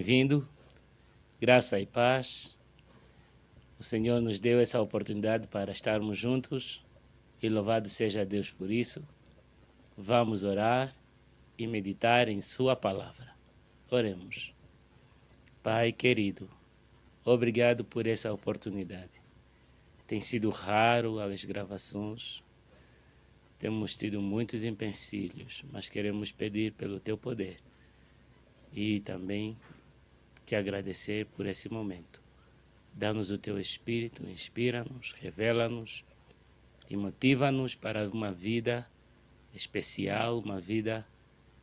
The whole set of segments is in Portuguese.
bem-vindo. Graça e paz. O Senhor nos deu essa oportunidade para estarmos juntos e louvado seja Deus por isso. Vamos orar e meditar em Sua palavra. Oremos. Pai querido, obrigado por essa oportunidade. Tem sido raro as gravações, temos tido muitos empecilhos, mas queremos pedir pelo Teu poder e também te agradecer por esse momento. Dá-nos o Teu Espírito, inspira-nos, revela-nos e motiva-nos para uma vida especial, uma vida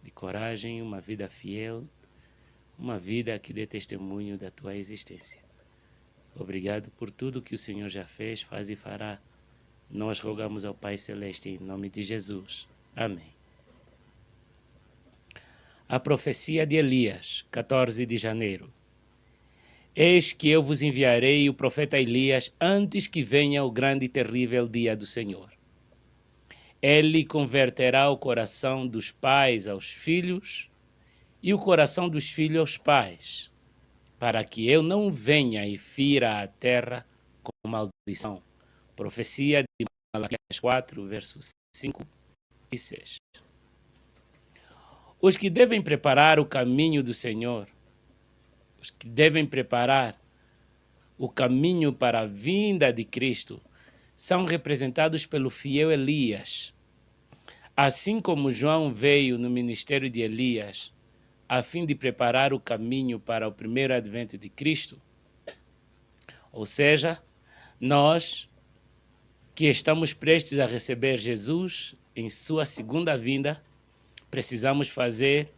de coragem, uma vida fiel, uma vida que dê testemunho da Tua existência. Obrigado por tudo que o Senhor já fez, faz e fará. Nós rogamos ao Pai Celeste em nome de Jesus. Amém. A profecia de Elias, 14 de janeiro. Eis que eu vos enviarei o profeta Elias antes que venha o grande e terrível dia do Senhor. Ele converterá o coração dos pais aos filhos e o coração dos filhos aos pais, para que eu não venha e fira a terra com maldição. Profecia de Malaquias 4, versos 5 e 6. Os que devem preparar o caminho do Senhor, os que devem preparar o caminho para a vinda de Cristo, são representados pelo fiel Elias. Assim como João veio no ministério de Elias, a fim de preparar o caminho para o primeiro advento de Cristo, ou seja, nós que estamos prestes a receber Jesus em sua segunda vinda, precisamos fazer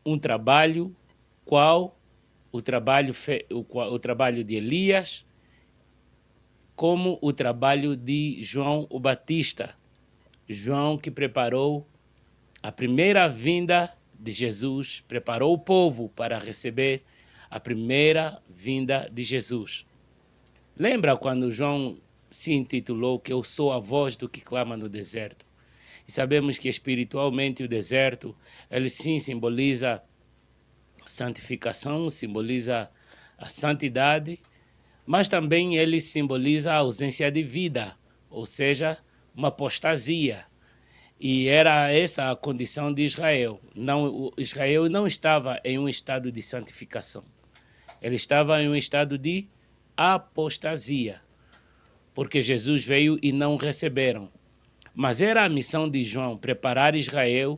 um trabalho, qual o trabalho de Elias, como o trabalho de João o Batista. João que preparou a primeira vinda de Jesus, preparou o povo para receber a primeira vinda de Jesus. Lembra quando João se intitulou que eu sou a voz do que clama no deserto? E sabemos que espiritualmente o deserto, ele sim simboliza santificação, simboliza a santidade, mas também ele simboliza a ausência de vida, ou seja, uma apostasia. E era essa a condição de Israel. Israel não estava em um estado de santificação. Ele estava em um estado de apostasia, porque Jesus veio e não o receberam. Mas era a missão de João preparar Israel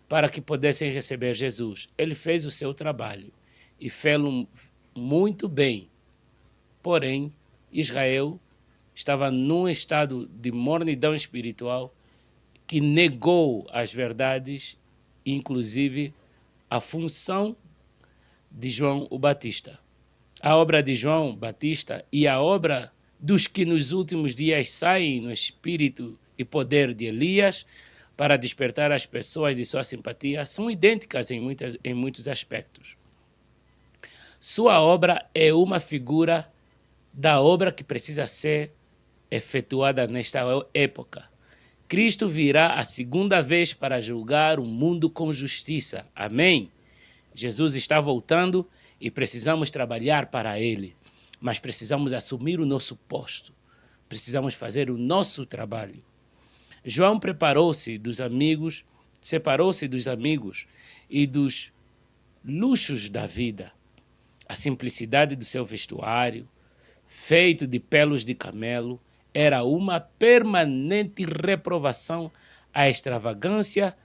para que pudessem receber Jesus. Ele fez o seu trabalho e fez-lo muito bem. Porém, Israel estava num estado de mornidão espiritual que negou as verdades, inclusive a função de João o Batista. A obra de João Batista e a obra dos que nos últimos dias saem no espírito e poder de Elias para despertar as pessoas de sua simpatia são idênticas em muitos aspectos. Sua obra é uma figura da obra que precisa ser efetuada nesta época. Cristo virá a segunda vez para julgar o mundo com justiça. Amém? Jesus está voltando e precisamos trabalhar para Ele. Mas precisamos assumir o nosso posto. Precisamos fazer o nosso trabalho. João separou-se dos amigos e dos luxos da vida. A simplicidade do seu vestuário, feito de pelos de camelo, era uma permanente reprovação à extravagância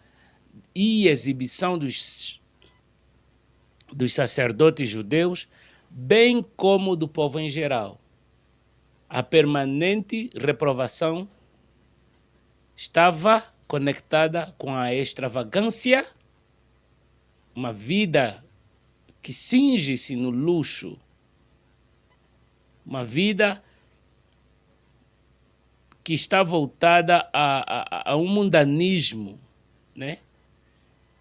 e exibição dos sacerdotes judeus, bem como do povo em geral. A permanente reprovação estava conectada com a extravagância, uma vida que cinge-se no luxo, uma vida que está voltada a um mundanismo, né?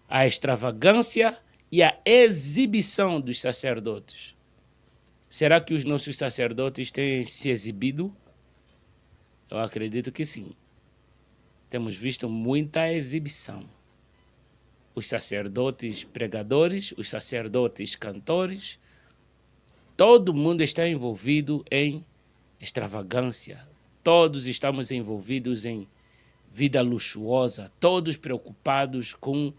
A extravagância e a exibição dos sacerdotes. Será que os nossos sacerdotes têm se exibido? Eu acredito que sim. Temos visto muita exibição. Os sacerdotes pregadores, os sacerdotes cantores, todo mundo está envolvido em extravagância. Todos estamos envolvidos em vida luxuosa, todos preocupados com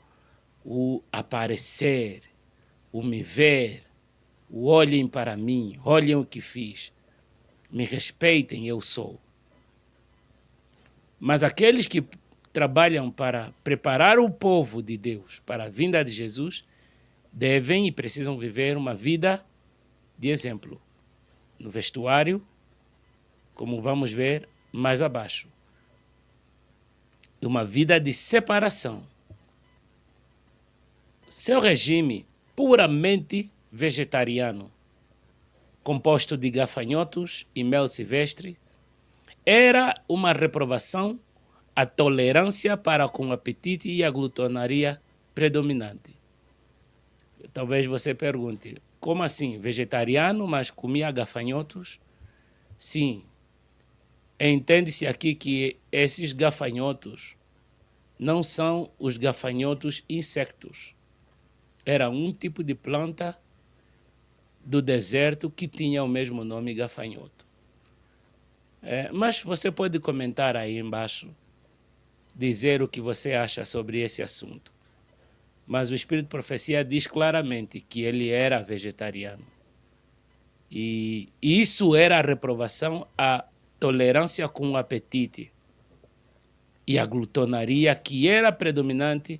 o aparecer, o me ver, o olhem para mim, olhem o que fiz, me respeitem, eu sou. Mas aqueles que trabalham para preparar o povo de Deus para a vinda de Jesus devem e precisam viver uma vida de exemplo, no vestuário, como vamos ver mais abaixo. Uma vida de separação. Seu regime puramente vegetariano, composto de gafanhotos e mel silvestre, era uma reprovação à tolerância para com o apetite e a glutonaria predominante. Talvez você pergunte, como assim? Vegetariano, mas comia gafanhotos? Sim. Entende-se aqui que esses gafanhotos não são os gafanhotos insectos. Era um tipo de planta do deserto que tinha o mesmo nome, gafanhoto. Mas você pode comentar aí embaixo, dizer o que você acha sobre esse assunto. Mas o Espírito de Profecia diz claramente que ele era vegetariano. E isso era a reprovação à tolerância com o apetite e a glutonaria que era predominante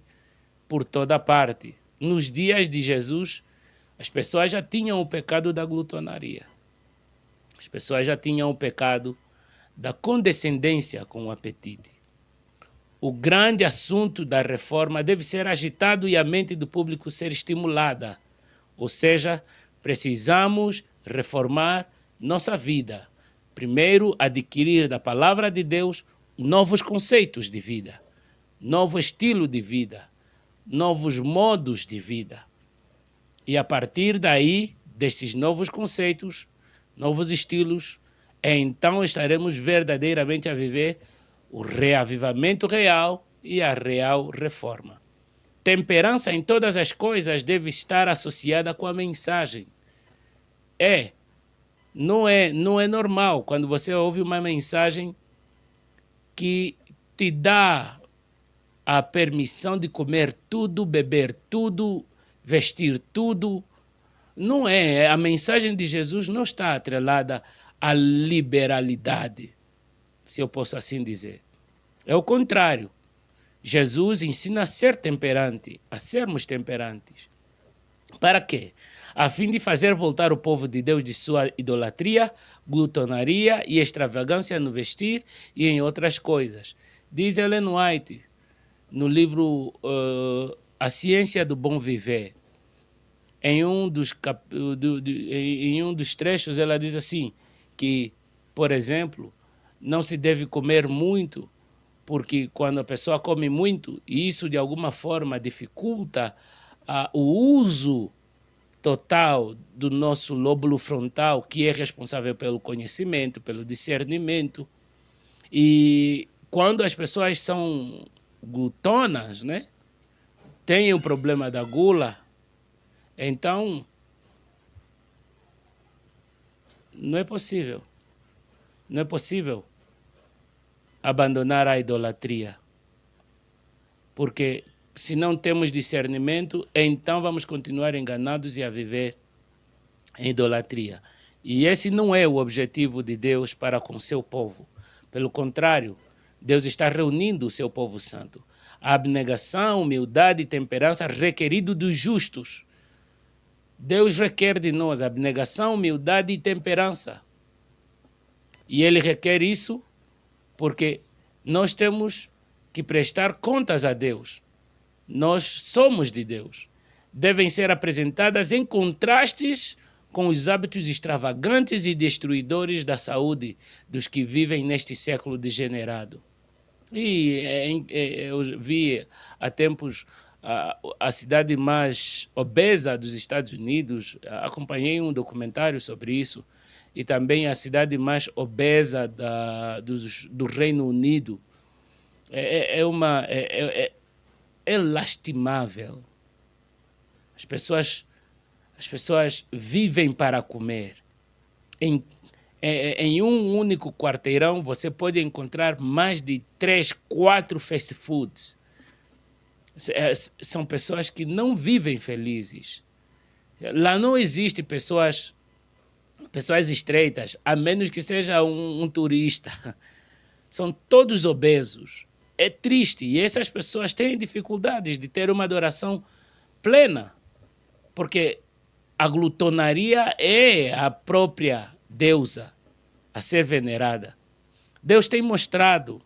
por toda parte. Nos dias de Jesus, as pessoas já tinham o pecado da glutonaria. As pessoas já tinham o pecado da condescendência com o apetite. O grande assunto da reforma deve ser agitado e a mente do público ser estimulada. Ou seja, precisamos reformar nossa vida. Primeiro, adquirir da palavra de Deus novos conceitos de vida, novo estilo de vida, novos modos de vida. E a partir daí, destes novos conceitos, novos estilos, então estaremos verdadeiramente a viver o reavivamento real e a real reforma. Temperança em todas as coisas deve estar associada com a mensagem. Não é normal quando você ouve uma mensagem que te dá a permissão de comer tudo, beber tudo, vestir tudo. Não é. A mensagem de Jesus não está atrelada à liberalidade, se eu posso assim dizer. É o contrário. Jesus ensina a ser temperante, a sermos temperantes. Para quê? A fim de fazer voltar o povo de Deus de sua idolatria, glutonaria e extravagância no vestir e em outras coisas. Diz Ellen White, no livro A Ciência do Bom Viver, em um dos trechos ela diz assim, que, por exemplo, não se deve comer muito, porque quando a pessoa come muito, e isso de alguma forma dificulta o uso total do nosso lóbulo frontal, que é responsável pelo conhecimento, pelo discernimento. E quando as pessoas são glutonas, né, têm o problema da gula, então não é possível abandonar a idolatria. Porque se não temos discernimento, então vamos continuar enganados e a viver em idolatria. E esse não é o objetivo de Deus para com seu povo. Pelo contrário, Deus está reunindo o seu povo santo. A abnegação, humildade e temperança requerido dos justos. Deus requer de nós abnegação, humildade e temperança. E Ele requer isso porque nós temos que prestar contas a Deus. Nós somos de Deus. Devem ser apresentadas em contrastes com os hábitos extravagantes e destruidores da saúde dos que vivem neste século degenerado. E eu vi há tempos a cidade mais obesa dos Estados Unidos, acompanhei um documentário sobre isso, e também a cidade mais obesa do Reino Unido. É lastimável. As pessoas As pessoas vivem para comer. Em um único quarteirão, você pode encontrar mais de 3, 4 fast foods. São pessoas que não vivem felizes. Lá não existe pessoas estreitas, a menos que seja um turista. São todos obesos. É triste. E essas pessoas têm dificuldades de ter uma adoração plena. Porque a glutonaria é a própria deusa a ser venerada. Deus tem mostrado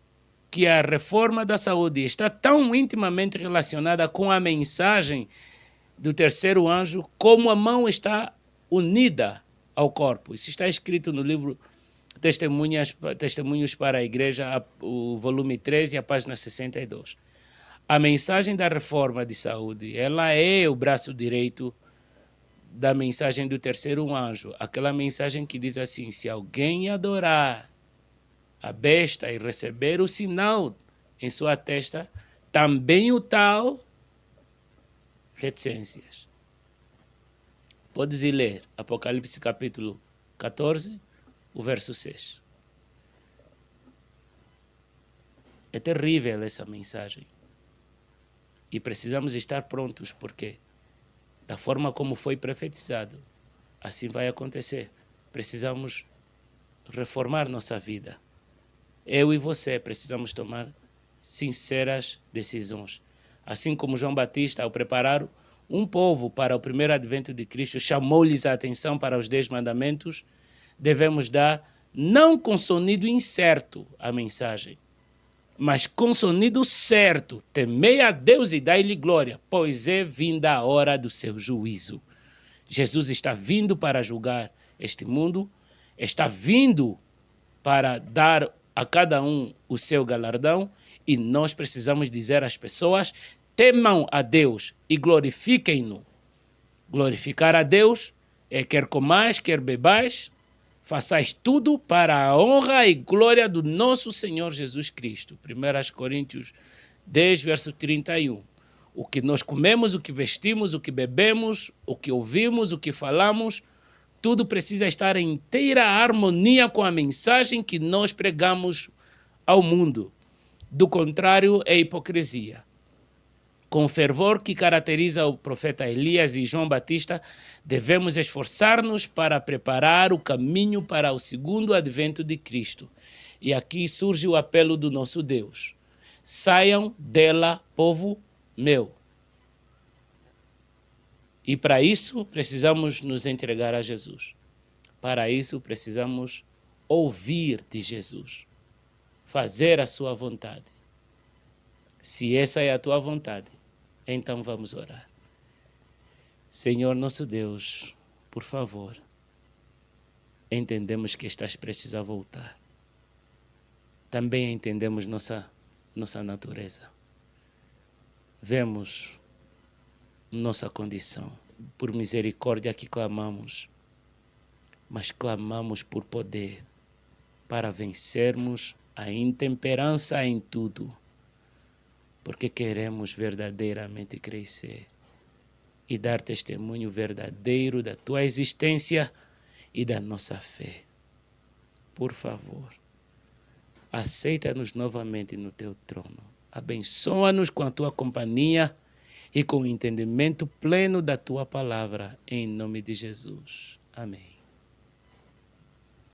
que a reforma da saúde está tão intimamente relacionada com a mensagem do terceiro anjo, como a mão está unida ao corpo. Isso está escrito no livro Testemunhos para a Igreja, o volume 3 e a página 62. A mensagem da reforma de saúde, ela é o braço direito da mensagem do terceiro anjo, aquela mensagem que diz assim: se alguém adorar a besta e receber o sinal em sua testa, também o tal reticências. Podes ir ler Apocalipse capítulo 14, o verso 6. É terrível essa mensagem. E precisamos estar prontos, porque da forma como foi profetizado, assim vai acontecer. Precisamos reformar nossa vida. Eu e você precisamos tomar sinceras decisões. Assim como João Batista, ao preparar um povo para o primeiro advento de Cristo, chamou-lhes a atenção para os 10 mandamentos, devemos dar, não com sonido incerto, a mensagem, mas com sonido certo: temei a Deus e dai-lhe glória, pois é vinda a hora do seu juízo. Jesus está vindo para julgar este mundo, está vindo para dar a cada um o seu galardão, e nós precisamos dizer às pessoas: temam a Deus e glorifiquem-no. Glorificar a Deus é quer comais, quer bebais, façais tudo para a honra e glória do nosso Senhor Jesus Cristo. 1 Coríntios 10, verso 31. O que nós comemos, o que vestimos, o que bebemos, o que ouvimos, o que falamos, tudo precisa estar em inteira harmonia com a mensagem que nós pregamos ao mundo. Do contrário, é hipocrisia. Com o fervor que caracteriza o profeta Elias e João Batista, devemos esforçar-nos para preparar o caminho para o segundo advento de Cristo. E aqui surge o apelo do nosso Deus: saiam dela, povo meu. E para isso precisamos nos entregar a Jesus. Para isso precisamos ouvir de Jesus, fazer a sua vontade. Se essa é a tua vontade, então vamos orar. Senhor nosso Deus, por favor, entendemos que estás prestes a voltar. Também entendemos nossa natureza. Vemos nossa condição. Por misericórdia que clamamos, mas clamamos por poder para vencermos a intemperança em tudo, porque queremos verdadeiramente crescer e dar testemunho verdadeiro da tua existência e da nossa fé. Por favor, aceita-nos novamente no teu trono. Abençoa-nos com a tua companhia e com o entendimento pleno da tua palavra, em nome de Jesus. Amém.